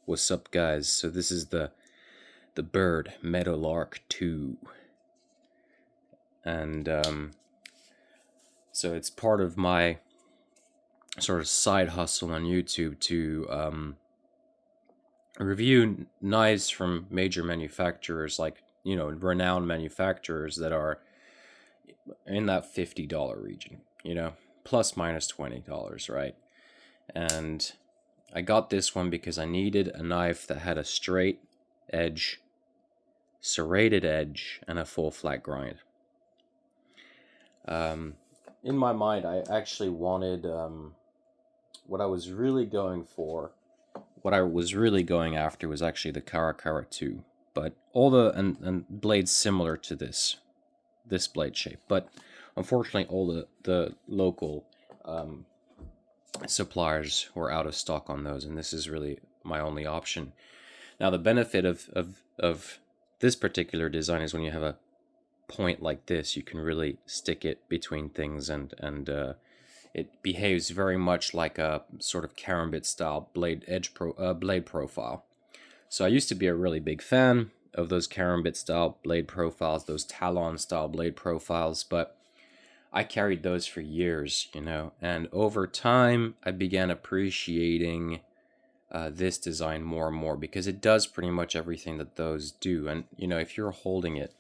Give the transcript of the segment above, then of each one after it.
What's up, guys? So this is the Byrd Meadowlark 2, and so it's part of my sort of side hustle on YouTube to review knives from major manufacturers, like, you know, renowned manufacturers that are in that $50 region, you know, plus minus $20, right? And I got this one because I needed a knife that had a straight edge, serrated edge, and a full flat grind. In my mind, I actually wanted what I was really going for. What I was really going after was actually the Karakara 2, but all the and blades similar to this blade shape. But unfortunately, all the local suppliers were out of stock on those, and this is really my only option. Now, the benefit of this particular design is when you have a point like this, you can really stick it between things, and it behaves very much like a sort of karambit style blade profile. So I used to be a really big fan of those karambit style blade profiles, those talon style blade profiles, but I carried those for years, you know, and over time I began appreciating this design more and more, because it does pretty much everything that those do. And you know, if you're holding it,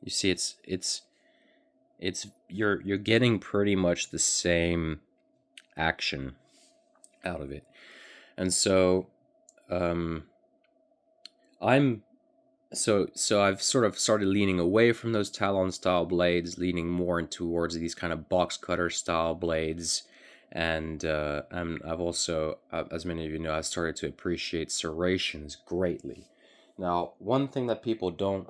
you see it's you're getting pretty much the same action out of it. And so I've sort of started leaning away from those talon style blades, leaning more towards these kind of box cutter style blades. And I've also, as many of you know, I've started to appreciate serrations greatly. Now, one thing that people don't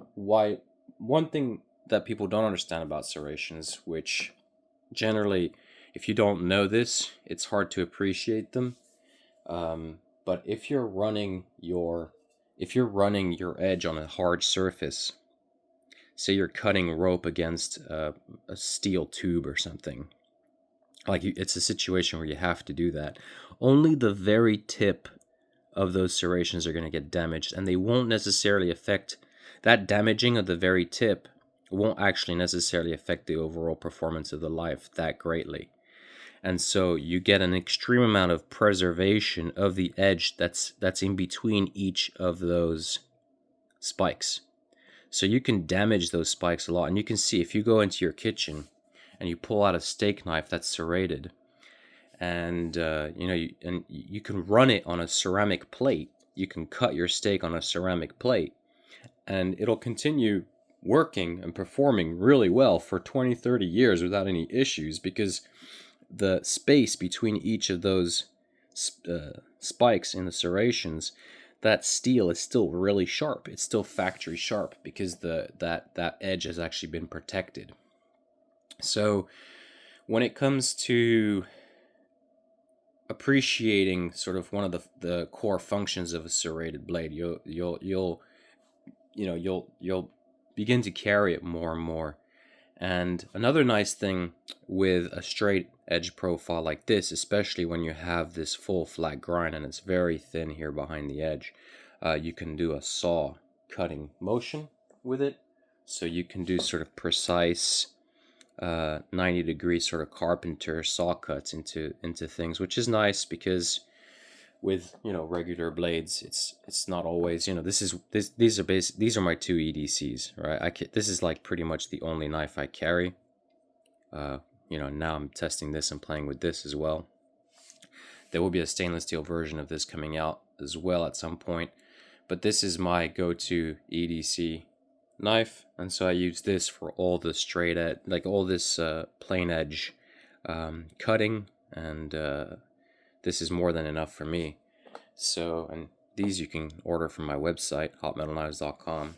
understand about serrations, which generally, if you don't know this, it's hard to appreciate them. But if you're running your edge on a hard surface, say you're cutting rope against a steel tube or something, it's a situation where you have to do that, only the very tip of those serrations are going to get damaged, and they won't necessarily affect that damaging of the very tip won't actually necessarily affect the overall performance of the knife that greatly. And so you get an extreme amount of preservation of the edge that's in between each of those spikes. So you can damage those spikes a lot. And you can see, if you go into your kitchen and you pull out a steak knife that's serrated, and you can run it on a ceramic plate. You can cut your steak on a ceramic plate, and it'll continue working and performing really well for 20-30 years without any issues, because the space between each of those spikes in the serrations, that steel is still really sharp. It's still factory sharp, because that edge has actually been protected. So when it comes to appreciating sort of one of the core functions of a serrated blade, you'll begin to carry it more and more. And another nice thing with a straight edge profile like this, especially when you have this full flat grind and it's very thin here behind the edge, you can do a saw cutting motion with it. So you can do sort of precise 90-degree sort of carpenter saw cuts into things, which is nice, because with, you know, regular blades, it's not always, you know, these are my two EDCs, right? This is like pretty much the only knife I carry. You know, now I'm testing this and playing with this as well. There will be a stainless steel version of this coming out as well at some point, but this is my go-to EDC knife, and so I use this for all the straight edge, like all this plain edge cutting, and this is more than enough for me. So, and these you can order from my website, hotmetalknives.com,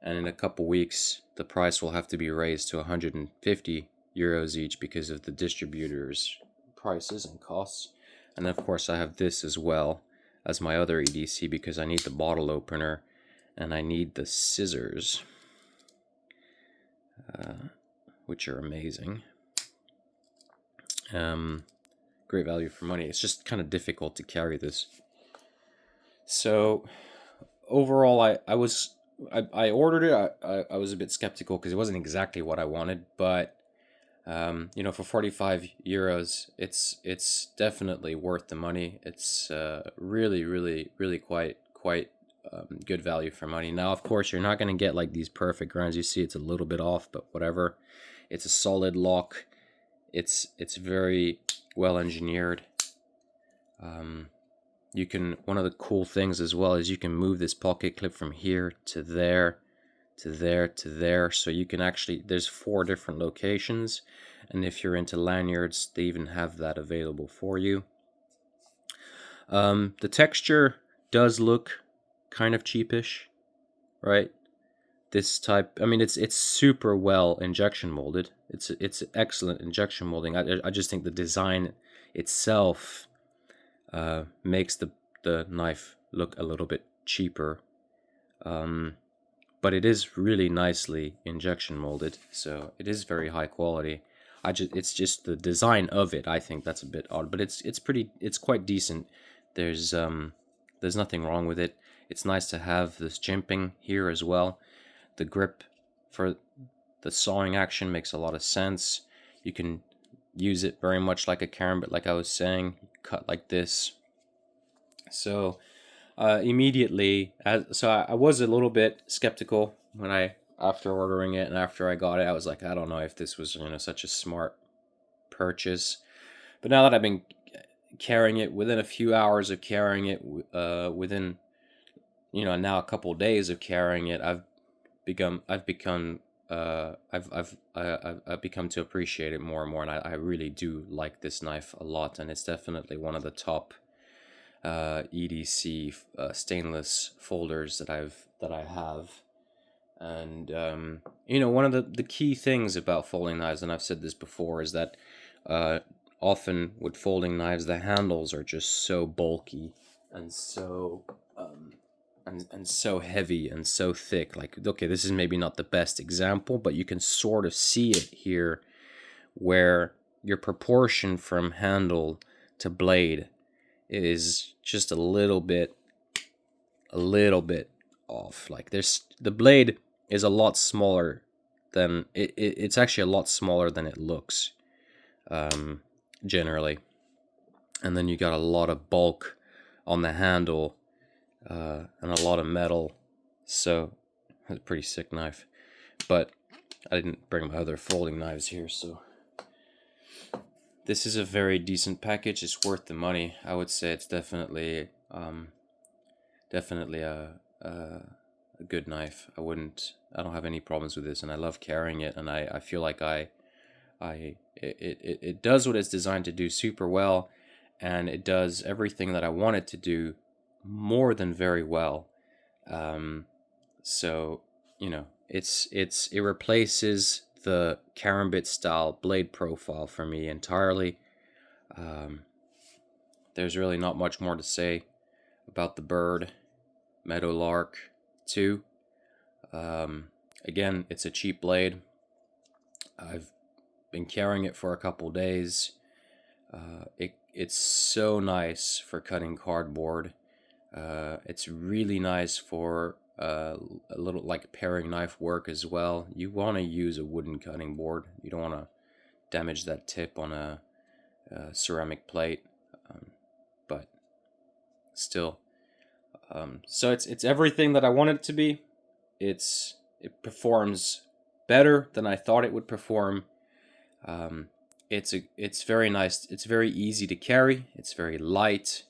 and in a couple weeks the price will have to be raised to 150 euros each, because of the distributors' prices and costs. And then of course I have this as well as my other EDC, because I need the bottle opener and I need the scissors, which are amazing. great value for money. It's just kind of difficult to carry this. So overall, I ordered it. I was a bit skeptical because it wasn't exactly what I wanted, but you know, for 45 euros, it's definitely worth the money. It's really quite good value for money. Now, of course, you're not going to get like these perfect grounds. You see, it's a little bit off, but whatever. It's a solid lock. It's very well engineered. You can, one of the cool things as well is you can move this pocket clip from here to there, to there, to there. So you can actually, there's 4 different locations. And if you're into lanyards, they even have that available for you. The texture does look kind of cheapish, right? This type, I mean, it's super well injection molded. It's excellent injection molding. I just think the design itself makes the knife look a little bit cheaper, but it is really nicely injection molded, so it is very high quality. It's just the design of it, I think that's a bit odd, but it's quite decent. There's nothing wrong with it. It's nice to have this jimping here as well. The grip for the sawing action makes a lot of sense. You can use it very much like a karambit, like I was saying, cut like this. So immediately, I was a little bit skeptical when after ordering it and after I got it. I was like, I don't know if this was, you know, such a smart purchase. But now that I've been carrying it, within a few hours of carrying it, within, you know, now a couple of days of carrying it, I've become to appreciate it more and more, and I really do like this knife a lot, and it's definitely one of the top EDC stainless folders that I have. And you know, one of the key things about folding knives, and I've said this before, is that often with folding knives, the handles are just so bulky and so and so heavy and so thick. Like, okay, this is maybe not the best example, but you can sort of see it here, where your proportion from handle to blade is just a little bit off. Like, the blade is a lot smaller than it's actually a lot smaller than it looks, generally. And then you got a lot of bulk on the handle, and a lot of metal. So it's a pretty sick knife. But I didn't bring my other folding knives here, so this is a very decent package. It's worth the money. I would say it's definitely a good knife. I don't have any problems with this, and I love carrying it, and I feel like it does what it's designed to do super well, and it does everything that I want it to do more than very well. So, you know, it replaces the karambit style blade profile for me entirely. There's really not much more to say about the Byrd Meadowlark 2. Again, it's a cheap blade. I've been carrying it for a couple days. It's so nice for cutting cardboard. It's really nice for a little like paring knife work as well. You want to use a wooden cutting board. You don't want to damage that tip on a ceramic plate, but still. So it's everything that I want it to be. It performs better than I thought it would perform. It's very nice. It's very easy to carry. It's very light.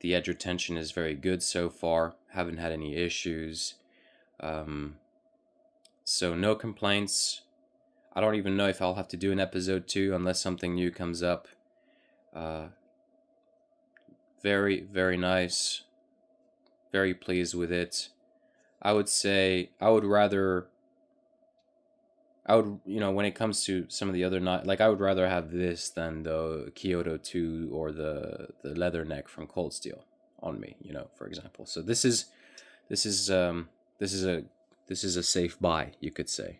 The edge retention is very good so far. Haven't had any issues. So no complaints. I don't even know if I'll have to do an episode 2 unless something new comes up. Very, very nice. Very pleased with it. I would say you know, when it comes to some of the other like, I would rather have this than the Kyoto 2 or the leather neck from Cold Steel on me, you know, for example. So this is a safe buy, you could say.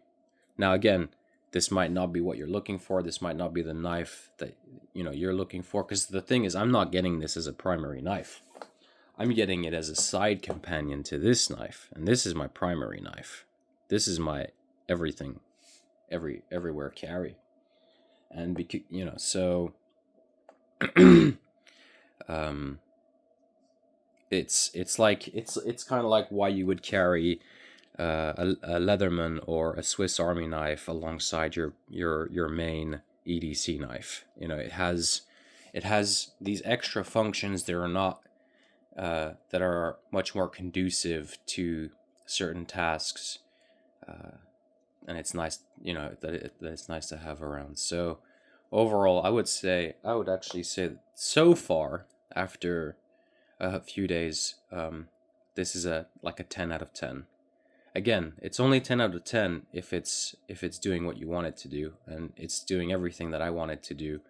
Now again, this might not be what you're looking for. This might not be the knife that you're looking for, because the thing is, I'm not getting this as a primary knife. I'm getting it as a side companion to this knife, and this is my primary knife. This is my everything, everywhere carry. And so it's kind of like why you would carry a Leatherman or a Swiss Army knife alongside your main EDC knife. It has these extra functions that are not that are much more conducive to certain tasks, and it's nice, that it's nice to have around. So overall, I would actually say that so far, after a few days, this is like a 10 out of 10. Again, it's only 10 out of 10 if it's doing what you want it to do, and it's doing everything that I want it to do,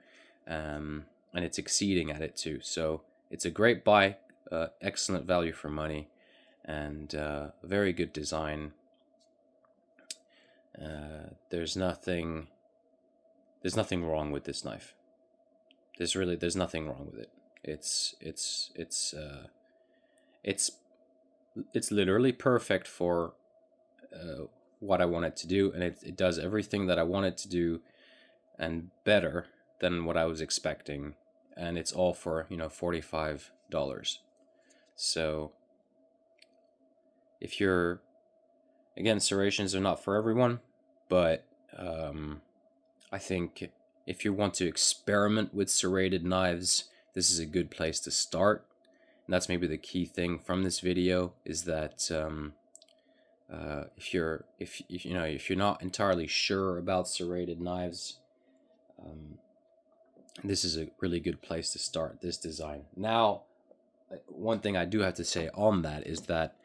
and it's exceeding at it too. So it's a great buy, excellent value for money, and very good design. There's nothing wrong with this knife. There's nothing wrong with it. It's literally perfect for what I want it to do, and it does everything that I want it to do, and better than what I was expecting. And it's all for $45. So if you're, again, serrations are not for everyone, but I think if you want to experiment with serrated knives, this is a good place to start. And that's maybe the key thing from this video, is that if you're not entirely sure about serrated knives, this is a really good place to start this design. Now, one thing I do have to say on that is that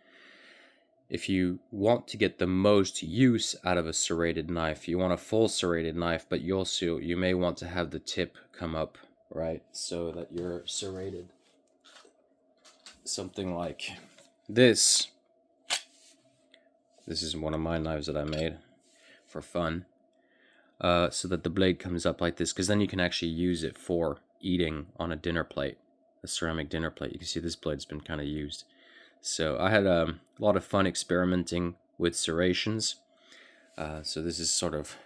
if you want to get the most use out of a serrated knife, you want a full serrated knife, but you may want to have the tip come up, right? So that you're serrated something like this. This is one of my knives that I made for fun. So that the blade comes up like this, because then you can actually use it for eating on a dinner plate, a ceramic dinner plate. You can see this blade's been kind of used. So I had a lot of fun experimenting with serrations. So this is sort of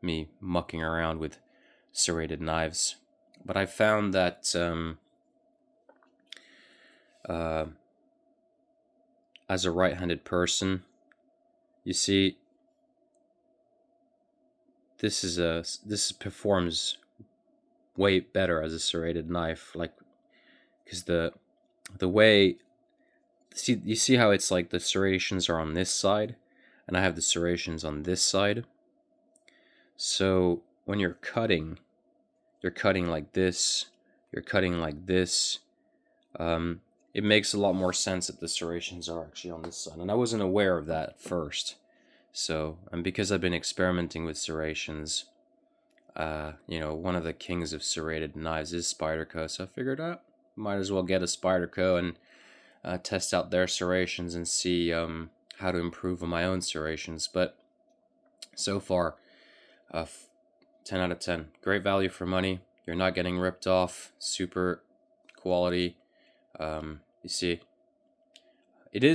me mucking around with serrated knives. But I found that as a right-handed person, you see, this performs way better as a serrated knife, like, because the way, you see how it's like the serrations are on this side, and I have the serrations on this side. So when you're cutting like this, you're cutting like this. It makes a lot more sense that the serrations are actually on this side, and I wasn't aware of that at first. So, and because I've been experimenting with serrations, one of the kings of serrated knives is Spyderco, so I figured out might as well get a Spyderco and test out their serrations and see how to improve on my own serrations. But so far, 10 out of 10. Great value for money. You're not getting ripped off. Super quality. You see, you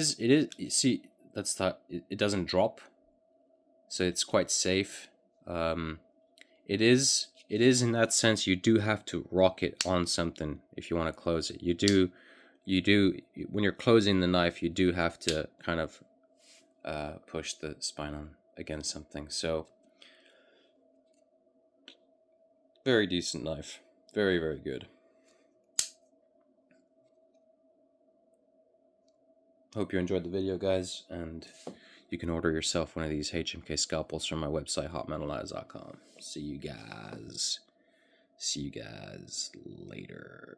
see, it doesn't drop, so it's quite safe. It is in that sense, you do have to rock it on something if you want to close it. You do when you're closing the knife, you do have to kind of push the spine on against something. So very decent knife, very, very good. Hope you enjoyed the video, guys, and you can order yourself one of these HMK scalpels from my website, hotmetalknives.com. See you guys later.